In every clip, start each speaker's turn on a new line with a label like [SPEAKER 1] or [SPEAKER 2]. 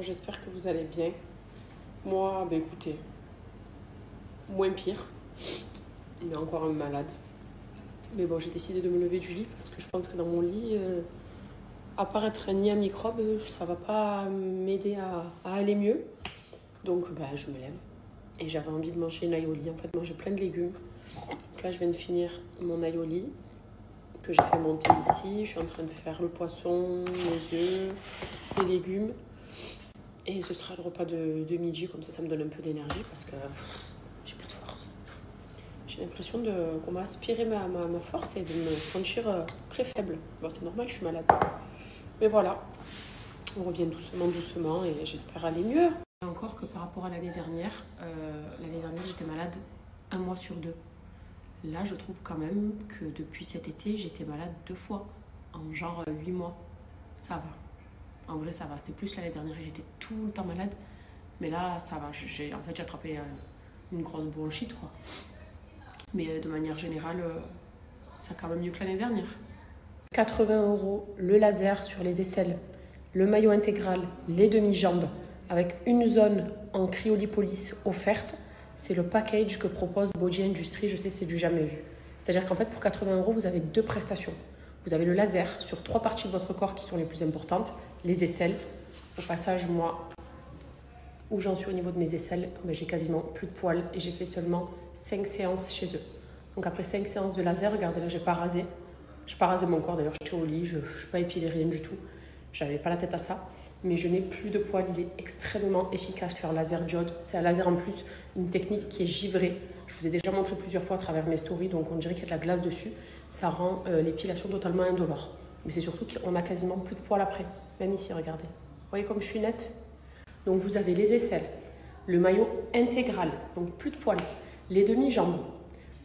[SPEAKER 1] j'espère que vous allez bien. Moi, ben écoutez, moins pire, mais encore un malade. Mais bon, j'ai décidé de me lever du lit parce que je pense que dans mon lit, à part être un nid à microbes, ça va pas m'aider à aller mieux. Donc, ben, je me lève. Et j'avais envie de manger une aioli, en fait, manger plein de légumes. Donc là, je viens de finir mon aioli que j'ai fait monter ici. Je suis en train de faire le poisson, les œufs, les légumes. Et ce sera le repas de midi, comme ça me donne un peu d'énergie parce que j'ai plus de force. J'ai l'impression qu'on m'a aspiré ma force et de me sentir très faible. Bon, c'est normal, je suis malade. Mais voilà, on revient doucement et j'espère aller mieux. Et encore que par rapport à l'année dernière j'étais malade 1 mois sur 2. Là, je trouve quand même que depuis cet été, j'étais malade 2 fois, en genre 8 mois. Ça va. En vrai, ça va. C'était plus l'année dernière, j'étais tout le temps malade. Mais là, ça va. J'ai attrapé une grosse bronchite, quoi. Mais de manière générale, ça va quand même mieux que l'année dernière. 80 € le laser sur les aisselles, le maillot intégral, les demi-jambes, avec une zone en cryolipolyse offerte. C'est le package que propose Body Industry. Je sais, c'est du jamais vu. C'est-à-dire qu'en fait, pour 80 €, vous avez 2 prestations. Vous avez le laser sur 3 parties de votre corps qui sont les plus importantes, les aisselles. Au passage, moi, où j'en suis au niveau de mes aisselles, j'ai quasiment plus de poils et j'ai fait seulement 5 séances chez eux. Donc après 5 séances de laser, regardez là, j'ai pas rasé. Je pas rasé mon corps d'ailleurs, j'étais au lit, je suis pas épilée, rien du tout. J'avais pas la tête à ça. Mais je n'ai plus de poils, il est extrêmement efficace leur laser diode. C'est un laser en plus, une technique qui est givrée. Je vous ai déjà montré plusieurs fois à travers mes stories, donc on dirait qu'il y a de la glace dessus. Ça rend l'épilation totalement indolore. Mais c'est surtout qu'on a quasiment plus de poils après. Même ici, regardez. Vous voyez comme je suis nette? Donc vous avez les aisselles, le maillot intégral, donc plus de poils, les demi-jambes,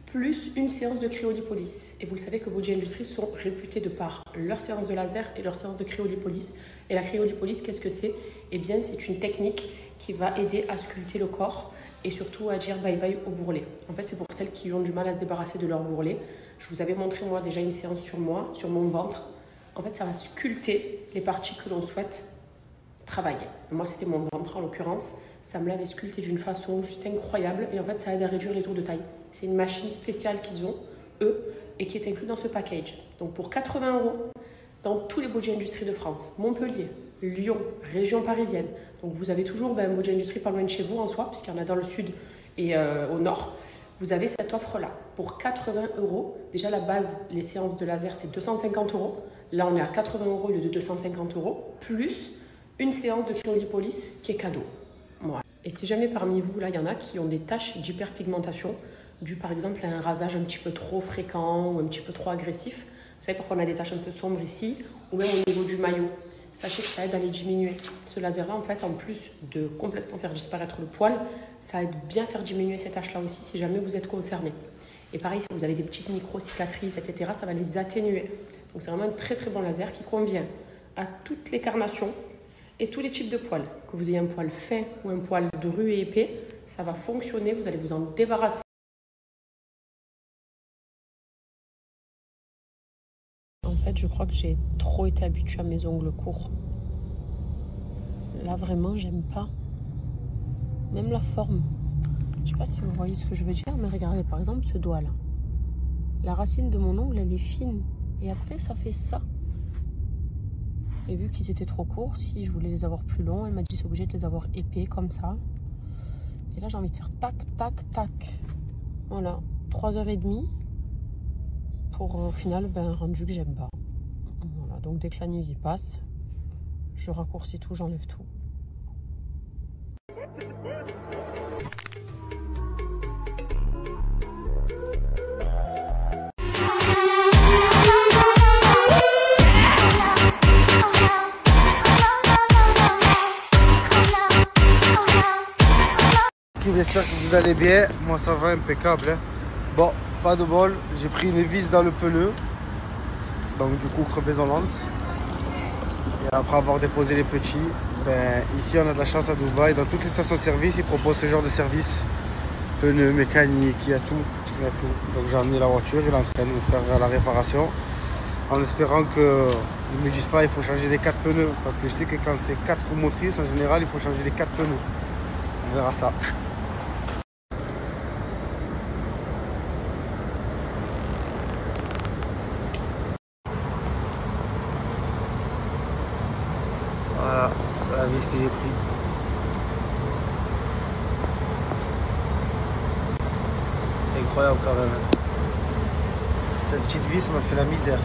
[SPEAKER 1] plus une séance de cryolipolyse. Et vous le savez que Body Industry sont réputés de par leur séance de laser et leur séance de cryolipolyse. Et la cryolipolyse, qu'est-ce que c'est? Eh bien, c'est une technique qui va aider à sculpter le corps et surtout à dire bye-bye au bourrelet. En fait, c'est pour celles qui ont du mal à se débarrasser de leur bourrelet. Je vous avais montré, moi, déjà une séance sur moi, sur mon ventre. En fait, ça va sculpter les parties que l'on souhaite travailler. Moi, c'était mon ventre, en l'occurrence. Ça me l'avait sculpté d'une façon juste incroyable. Et en fait, ça aide à réduire les tours de taille. C'est une machine spéciale qu'ils ont, eux, et qui est inclue dans ce package. Donc, pour 80 €, dans tous les Body Industry de France, Montpellier, Lyon, région parisienne. Donc, vous avez toujours un Body Industry pas loin de chez vous en soi, puisqu'il y en a dans le sud et au nord. Vous avez cette offre-là. Pour 80 €, déjà la base, les séances de laser, c'est 250 €. Là, on est à 80 € au lieu de 250 €, plus une séance de cryolipolyse qui est cadeau. Voilà. Et si jamais parmi vous, là, il y en a qui ont des taches d'hyperpigmentation, dues par exemple à un rasage un petit peu trop fréquent ou un petit peu trop agressif, vous savez pourquoi on a des taches un peu sombres ici, ou même au niveau du maillot, sachez que ça aide à les diminuer. Ce laser-là, en fait, en plus de complètement faire disparaître le poil, ça aide bien à faire diminuer ces taches-là aussi si jamais vous êtes concerné. Et pareil, si vous avez des petites micro-cicatrices, etc., ça va les atténuer. Donc c'est vraiment un très très bon laser qui convient à toutes les carnations et tous les types de poils. Que vous ayez un poil fin ou un poil dru et épais, ça va fonctionner, vous allez vous en débarrasser. En fait, je crois que j'ai trop été habituée à mes ongles courts. Là, vraiment, j'aime pas. Même la forme. Je sais pas si vous voyez ce que je veux dire, mais regardez, par exemple, ce doigt-là. La racine de mon ongle, elle est fine. Et après, ça fait ça. Et vu qu'ils étaient trop courts, si je voulais les avoir plus longs, elle m'a dit c'est obligé de les avoir épais comme ça. Et là, j'ai envie de faire tac, tac, tac. Voilà, 3h30 pour au final un rendu que j'aime pas. Voilà, donc dès que la nuit y passe, je raccourcis tout, j'enlève tout.
[SPEAKER 2] J'espère que vous allez bien, moi ça va impeccable. Hein. Bon, pas de bol, j'ai pris une vis dans le pneu, donc du coup crevaison lente. Et après avoir déposé les petits, ici on a de la chance à Dubaï, dans toutes les stations-service ils proposent ce genre de service. Pneus, mécanique, il y a tout. Donc j'ai amené la voiture, il est en train de nous faire la réparation, en espérant que Ils me disent pas il faut changer les 4 pneus. Parce que je sais que quand c'est 4 roues motrices, en général, il faut changer les 4 pneus. On verra ça. Voilà la vis que j'ai pris. C'est incroyable quand même. Cette petite vis m'a fait la misère.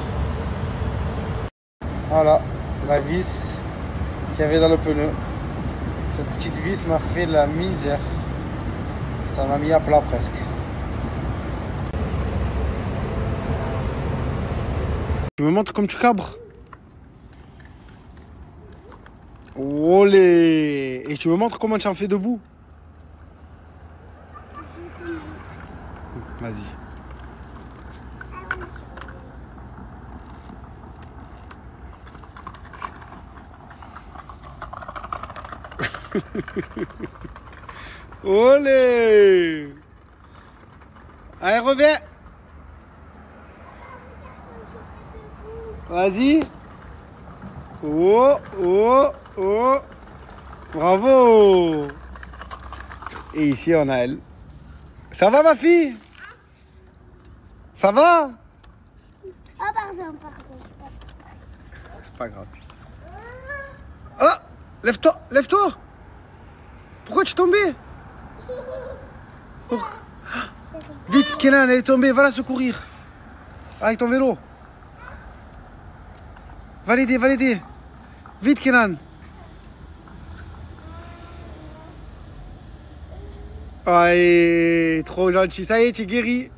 [SPEAKER 2] Voilà la vis qu'il y avait dans le pneu. Cette petite vis m'a fait la misère. Ça m'a mis à plat presque. Tu me montres comme tu cabres? Olé! Et tu me montres comment tu en fais debout? Vas-y. Olé! Allez, reviens! Vas-y! Oh, oh, oh! Bravo! Et ici, on a elle. Ça va, ma fille? Ça va?
[SPEAKER 3] Oh, pardon.
[SPEAKER 2] C'est pas grave. Oh! Lève-toi! Lève-toi! Pourquoi tu es tombée? Oh. Vite, Kenan, elle est tombée, va la secourir. Avec ton vélo. Va l'aider. Vite, Kenan. Allez, trop gentil. Ça y est, tu es guéri.